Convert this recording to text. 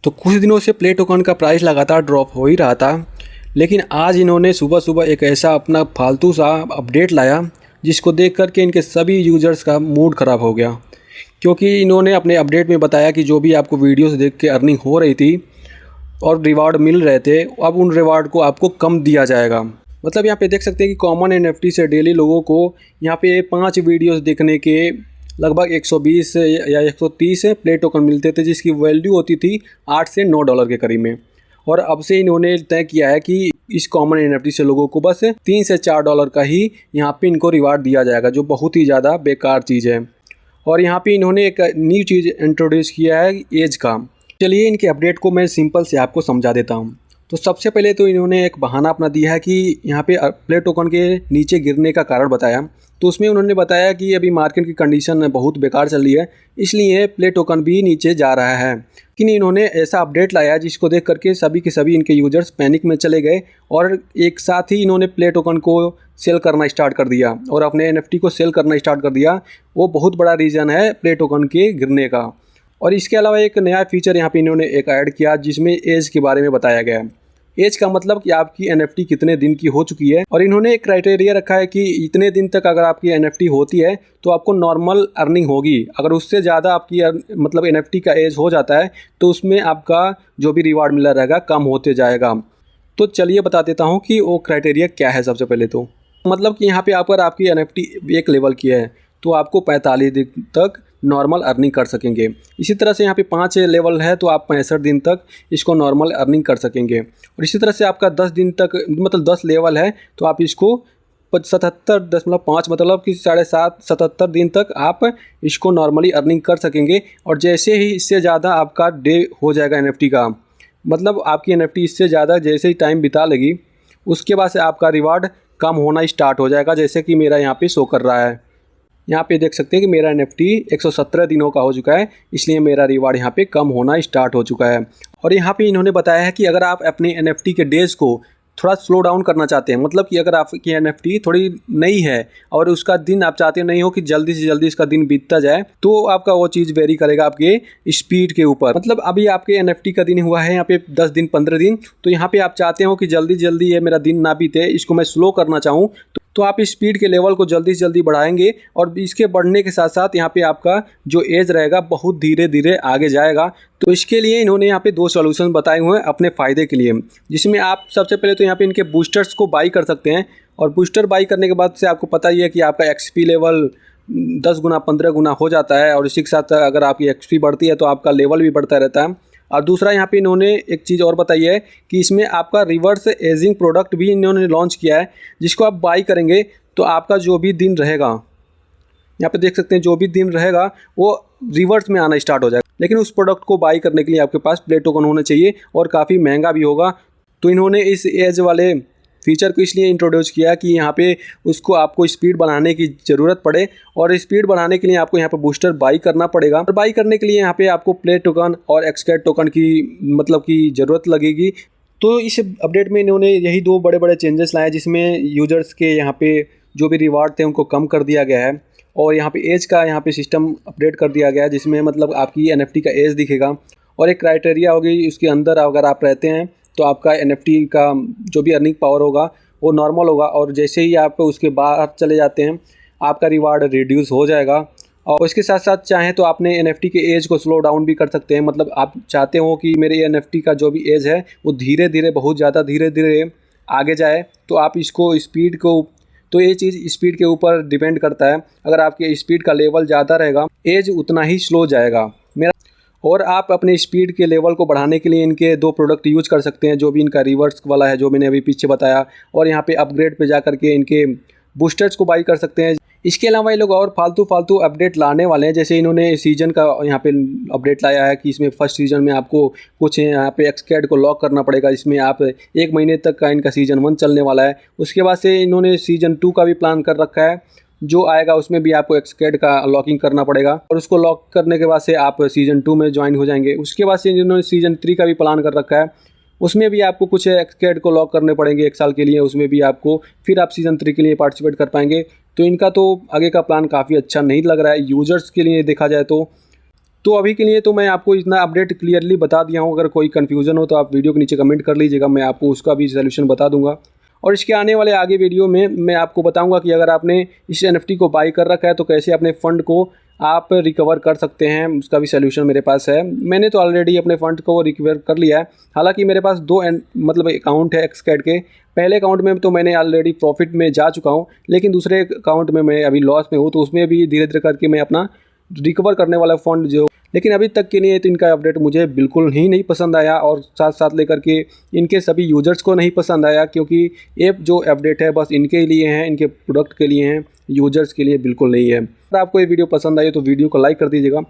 तो कुछ दिनों से प्ले टोकन का प्राइस लगातार ड्रॉप हो ही रहा था, लेकिन आज इन्होंने सुबह सुबह एक ऐसा अपना फालतू सा अपडेट लाया जिसको देख कर के इनके सभी यूज़र्स का मूड ख़राब हो गया। क्योंकि इन्होंने अपने अपडेट में बताया कि जो भी आपको वीडियोस देख के अर्निंग हो रही थी और रिवार्ड मिल रहे थे, अब उन रिवार्ड को आपको कम दिया जाएगा। मतलब यहाँ पे देख सकते हैं कि कॉमन एनएफटी से डेली लोगों को यहाँ पे 5 वीडियोस देखने के लगभग 120 या 130 प्ले टोकन मिलते थे, जिसकी वैल्यू होती थी $8 से $9 के करीब में। और अब से इन्होंने तय किया है कि इस कॉमन एनएफटी से लोगों को बस $3 से $4 का ही यहाँ पे इनको रिवार्ड दिया जाएगा, जो बहुत ही ज़्यादा बेकार चीज़ है। और यहाँ पे इन्होंने एक न्यू चीज़ इंट्रोड्यूस किया है एज का। चलिए इनके अपडेट को मैं सिंपल से आपको समझा देता हूँ। तो सबसे पहले तो इन्होंने एक बहाना अपना दिया है कि यहाँ पे प्ले टोकन के नीचे गिरने का कारण बताया। तो उसमें उन्होंने बताया कि अभी मार्केट की कंडीशन बहुत बेकार चल रही है, इसलिए प्ले टोकन भी नीचे जा रहा है। लेकिन इन्होंने ऐसा अपडेट लाया जिसको देख करके सभी के सभी इनके यूजर्स पैनिक में चले गए और एक साथ ही इन्होंने प्ले टोकन को सेल करना स्टार्ट कर दिया और अपने एनएफटी को सेल करना स्टार्ट कर दिया। वो बहुत बड़ा रीज़न है प्ले टोकन के गिरने का। और इसके अलावा एक नया फीचर यहाँ पे इन्होंने एक ऐड किया जिसमें एज के बारे में बताया गया है। एज का मतलब कि आपकी एनएफटी कितने दिन की हो चुकी है, और इन्होंने एक क्राइटेरिया रखा है कि इतने दिन तक अगर आपकी एनएफटी होती है तो आपको नॉर्मल अर्निंग होगी। अगर उससे ज़्यादा आपकी मतलब एनएफटी का एज हो जाता है तो उसमें आपका जो भी रिवार्ड मिला रहेगा कम होते जाएगा। तो चलिए बता देता हूँ कि वो क्राइटेरिया क्या है। सबसे पहले तो मतलब कि यहाँ पे अगर आपकी एनएफटी एक लेवल की है तो आपको 45 दिन तक नॉर्मल अर्निंग कर सकेंगे। इसी तरह से यहाँ पे 5 लेवल है तो आप 65 दिन तक इसको नॉर्मल अर्निंग कर सकेंगे। और इसी तरह से आपका 10 दिन तक मतलब 10 लेवल है तो आप इसको 77.5 मतलब कि 77 दिन तक आप इसको नॉर्मली अर्निंग कर सकेंगे। और जैसे ही इससे ज़्यादा आपका डे हो जाएगा एनएफटी का, मतलब आपकी एनएफटी इससे ज़्यादा जैसे ही टाइम बिता लेगी, उसके बाद से आपका रिवार्ड कम होना स्टार्ट हो जाएगा। जैसे कि मेरा यहाँ पे शो कर रहा है, यहाँ पे देख सकते हैं कि मेरा एनएफटी 117 दिनों का हो चुका है, इसलिए मेरा रिवार्ड यहाँ पे कम होना स्टार्ट हो चुका है। और यहाँ पे इन्होंने बताया है कि अगर आप अपने एनएफटी के डेज़ को थोड़ा स्लो डाउन करना चाहते हैं, मतलब कि अगर आपकी एनएफटी थोड़ी नई है और उसका दिन आप चाहते नहीं हो कि जल्दी से जल्दी इसका दिन बीतता जाए, तो आपका वो चीज़ वेरी करेगा आपके स्पीड के ऊपर। मतलब अभी आपके एनएफटी का दिन हुआ है यहाँ पे 10 दिन 15 दिन, तो यहाँ पे आप चाहते हो कि जल्दी जल्दी ये मेरा दिन ना बीते, इसको मैं स्लो करना चाहूँ, तो आप स्पीड के लेवल को जल्दी से जल्दी बढ़ाएंगे। और इसके बढ़ने के साथ साथ यहाँ पे आपका जो एज रहेगा बहुत धीरे धीरे आगे जाएगा। तो इसके लिए इन्होंने यहाँ पे 2 सॉल्यूशन बताए हुए हैं अपने फ़ायदे के लिए, जिसमें आप सबसे पहले तो यहाँ पे इनके बूस्टर्स को बाई कर सकते हैं। और बूस्टर बाई करने के बाद से आपको पता ही है कि आपका एक्सपी लेवल 10 गुना 15 गुना हो जाता है, और इसी के साथ अगर आपकी एक्सपी बढ़ती है तो आपका लेवल भी बढ़ता रहता है। और दूसरा यहाँ पे इन्होंने एक चीज़ और बताई है कि इसमें आपका रिवर्स एजिंग प्रोडक्ट भी इन्होंने लॉन्च किया है, जिसको आप बाई करेंगे तो आपका जो भी दिन रहेगा, यहाँ पे देख सकते हैं जो भी दिन रहेगा वो रिवर्स में आना स्टार्ट हो जाएगा। लेकिन उस प्रोडक्ट को बाई करने के लिए आपके पास प्ले टोकन होने चाहिए और काफ़ी महंगा भी होगा। तो इन्होंने इस एज वाले फीचर को इसलिए इंट्रोड्यूस किया कि यहाँ पे उसको आपको स्पीड बढ़ाने की ज़रूरत पड़े, और स्पीड बढ़ाने के लिए आपको यहाँ पे बूस्टर बाई करना पड़ेगा। और बाई करने के लिए यहाँ पे आपको प्ले टोकन और एक्सकैट टोकन की मतलब की ज़रूरत लगेगी। तो इस अपडेट में इन्होंने यही 2 बड़े बड़े चेंजेस लाए, जिसमें यूजर्स के यहाँ पे जो भी रिवार्ड थे उनको कम कर दिया गया है, और यहाँ पे एज का यहाँ पे सिस्टम अपडेट कर दिया गया है, जिसमें मतलब आपकी एनएफटी का एज दिखेगा। और एक क्राइटेरिया होगी, उसके अंदर अगर आप रहते हैं तो आपका एनएफटी का जो भी अर्निंग पावर होगा वो नॉर्मल होगा, और जैसे ही आप उसके बाहर चले जाते हैं आपका रिवार्ड रिड्यूस हो जाएगा। और इसके साथ साथ चाहें तो आपने एनएफटी के एज को स्लो डाउन भी कर सकते हैं। मतलब आप चाहते हो कि मेरे एनएफटी का जो भी एज है वो धीरे धीरे बहुत ज़्यादा धीरे धीरे आगे जाए, तो आप इसको स्पीड को, तो ये चीज़ स्पीड के ऊपर डिपेंड करता है। अगर आपके स्पीड का लेवल ज़्यादा रहेगा एज उतना ही स्लो जाएगा मेरा। और आप अपने स्पीड के लेवल को बढ़ाने के लिए इनके 2 प्रोडक्ट यूज कर सकते हैं, जो भी इनका रिवर्स वाला है जो मैंने अभी पीछे बताया, और यहाँ पे अपग्रेड पे जा करके इनके बूस्टर्स को बाई कर सकते हैं। इसके अलावा ये लोग और फालतू अपडेट लाने वाले हैं, जैसे इन्होंने सीजन का यहाँ पे अपडेट लाया है कि इसमें फर्स्ट सीजन में आपको कुछ यहाँ पे एक्सकैट को लॉक करना पड़ेगा। इसमें आप 1 महीने तक का इनका सीजन 1 चलने वाला है। उसके बाद से इन्होंने सीजन 2 का भी प्लान कर रखा है, जो आएगा उसमें भी आपको एक्सकैट का लॉकिंग करना पड़ेगा, और उसको लॉक करने के बाद से आप सीजन 2 में ज्वाइन हो जाएंगे। उसके बाद से इन्होंने सीजन 3 का भी प्लान कर रखा है, उसमें भी आपको कुछ एक्सकैट को लॉक करने पड़ेंगे 1 साल के लिए, उसमें भी आपको फिर आप सीजन 3 के लिए पार्टिसिपेट कर पाएंगे। तो इनका तो आगे का प्लान काफ़ी अच्छा नहीं लग रहा है यूजर्स के लिए देखा जाए तो। तो अभी के लिए तो मैं आपको इतना अपडेट क्लियरली बता दिया हूँ। अगर कोई कन्फ्यूज़न हो तो आप वीडियो के नीचे कमेंट कर लीजिएगा, मैं आपको उसका भी सॉल्यूशन बता दूँगा। और इसके आने वाले आगे वीडियो में मैं आपको बताऊँगा कि अगर आपने इस NFT को बाई कर रखा है तो कैसे अपने फ़ंड को आप रिकवर कर सकते हैं, उसका भी सॉल्यूशन मेरे पास है। मैंने तो ऑलरेडी अपने फ़ंड को रिकवर कर लिया है। हालाँकि मेरे पास 2 मतलब अकाउंट है XCAD के। पहले अकाउंट में तो मैंने ऑलरेडी प्रॉफिट में जा चुका हूँ, लेकिन दूसरे अकाउंट में मैं अभी लॉस में हूँ, तो उसमें भी धीरे-धीरे करके मैं अपना रिकवर करने वाला फ़ंड जो, लेकिन अभी तक के लिए तो इनका अपडेट मुझे बिल्कुल ही नहीं पसंद आया और साथ-साथ लेकर के इनके सभी यूज़र्स को नहीं पसंद आया, क्योंकि ऐप जो अपडेट है बस इनके लिए हैं, इनके प्रोडक्ट के लिए हैं, यूज़र्स के लिए बिल्कुल नहीं है। अगर आपको ये वीडियो पसंद आई तो वीडियो को लाइक कर दीजिएगा।